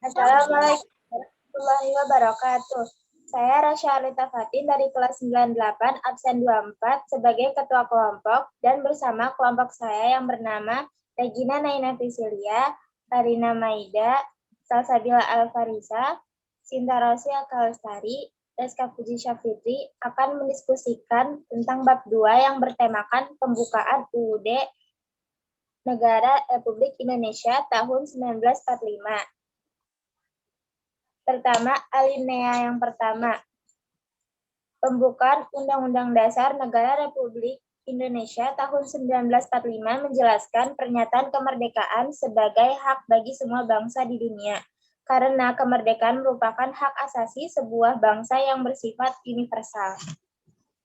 Assalamualaikum warahmatullahi wabarakatuh. Saya Rasya Arita Fatin dari kelas 98, absen 24, sebagai ketua kelompok dan bersama kelompok saya yang bernama Regina Naina Priscilia, Karina Maida, Salsabila Alfarisa, Sinta Rosia Kalestari, Reska Puji Syafitri akan mendiskusikan tentang bab 2 yang bertemakan pembukaan UUD Negara Republik Indonesia tahun 1945. Pertama, alinea yang pertama. Pembukaan Undang-Undang Dasar Negara Republik Indonesia tahun 1945 menjelaskan pernyataan kemerdekaan sebagai hak bagi semua bangsa di dunia. Karena kemerdekaan merupakan hak asasi sebuah bangsa yang bersifat universal.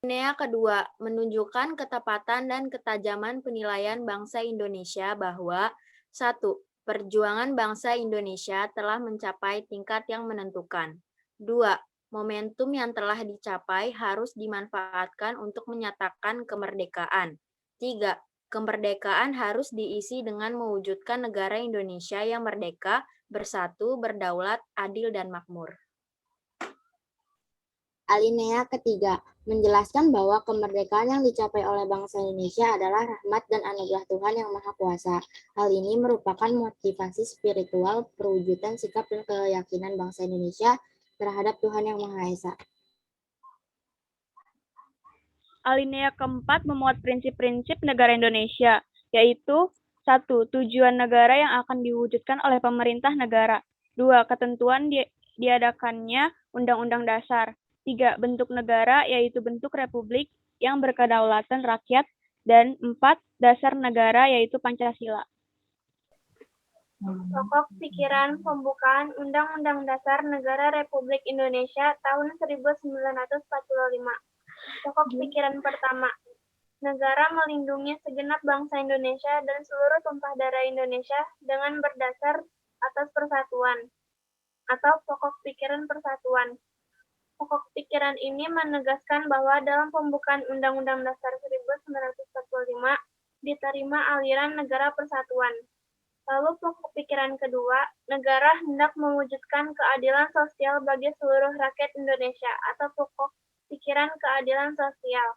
Alinea kedua, menunjukkan ketepatan dan ketajaman penilaian bangsa Indonesia bahwa 1. Perjuangan bangsa Indonesia telah mencapai tingkat yang menentukan. 2. Momentum yang telah dicapai harus dimanfaatkan untuk menyatakan kemerdekaan. 3. Kemerdekaan harus diisi dengan mewujudkan negara Indonesia yang merdeka, bersatu, berdaulat, adil, dan makmur. Alinea ketiga, menjelaskan bahwa kemerdekaan yang dicapai oleh bangsa Indonesia adalah rahmat dan anugerah Tuhan yang Maha Kuasa. Hal ini merupakan motivasi spiritual perwujudan sikap dan keyakinan bangsa Indonesia terhadap Tuhan yang Maha Esa. Alinea keempat memuat prinsip-prinsip negara Indonesia, yaitu 1. Tujuan negara yang akan diwujudkan oleh pemerintah negara. 2. Ketentuan diadakannya Undang-Undang Dasar. 3. Bentuk negara, yaitu bentuk republik yang berkedaulatan rakyat. Dan 4. Dasar negara, yaitu Pancasila. Pokok pikiran pembukaan Undang-Undang Dasar Negara Republik Indonesia tahun 1945. Pokok pikiran pertama, negara melindungi segenap bangsa Indonesia dan seluruh tumpah darah Indonesia dengan berdasar atas persatuan, atau pokok pikiran persatuan. Pokok pikiran ini menegaskan bahwa dalam pembukaan Undang-Undang Dasar 1945 diterima aliran negara persatuan. Lalu pokok pikiran kedua, negara hendak mewujudkan keadilan sosial bagi seluruh rakyat Indonesia, atau pokok pikiran keadilan sosial.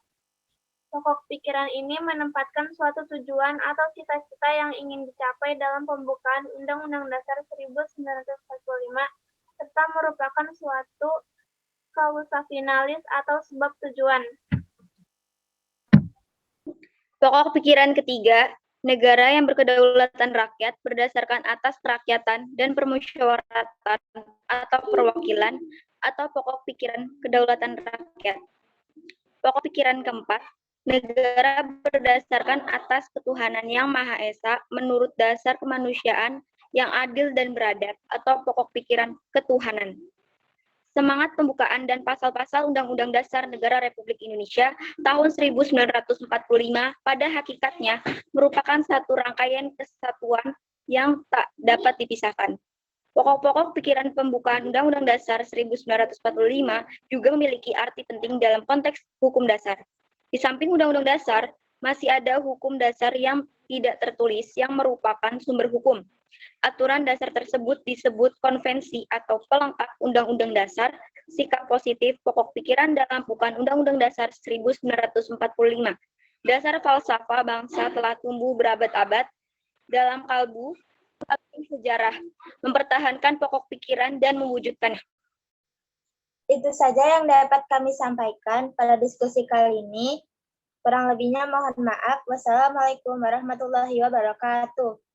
Pokok pikiran ini menempatkan suatu tujuan atau cita-cita yang ingin dicapai dalam pembukaan Undang-Undang Dasar 1945 serta merupakan suatu kausa finalis atau sebab tujuan. Pokok pikiran ketiga, negara yang berkedaulatan rakyat berdasarkan atas kerakyatan dan permusyawaratan atau perwakilan, atau pokok pikiran kedaulatan rakyat. Pokok pikiran keempat, negara berdasarkan atas ketuhanan yang Maha Esa menurut dasar kemanusiaan yang adil dan beradab, atau pokok pikiran ketuhanan. Semangat pembukaan dan pasal-pasal Undang-Undang Dasar Negara Republik Indonesia tahun 1945 pada hakikatnya merupakan satu rangkaian kesatuan yang tak dapat dipisahkan. Pokok-pokok pikiran pembukaan Undang-Undang Dasar 1945 juga memiliki arti penting dalam konteks hukum dasar. Di samping Undang-Undang Dasar, masih ada hukum dasar yang tidak tertulis yang merupakan sumber hukum. Aturan dasar tersebut disebut konvensi atau pelengkap Undang-Undang Dasar. Sikap positif pokok pikiran dalam pembukaan Undang-Undang Dasar 1945. Dasar falsafah bangsa telah tumbuh berabad-abad dalam kalbu sejarah, mempertahankan pokok pikiran dan mewujudkannya. Itu saja yang dapat kami sampaikan pada diskusi kali ini. Kurang lebihnya mohon maaf. Wassalamualaikum warahmatullahi wabarakatuh.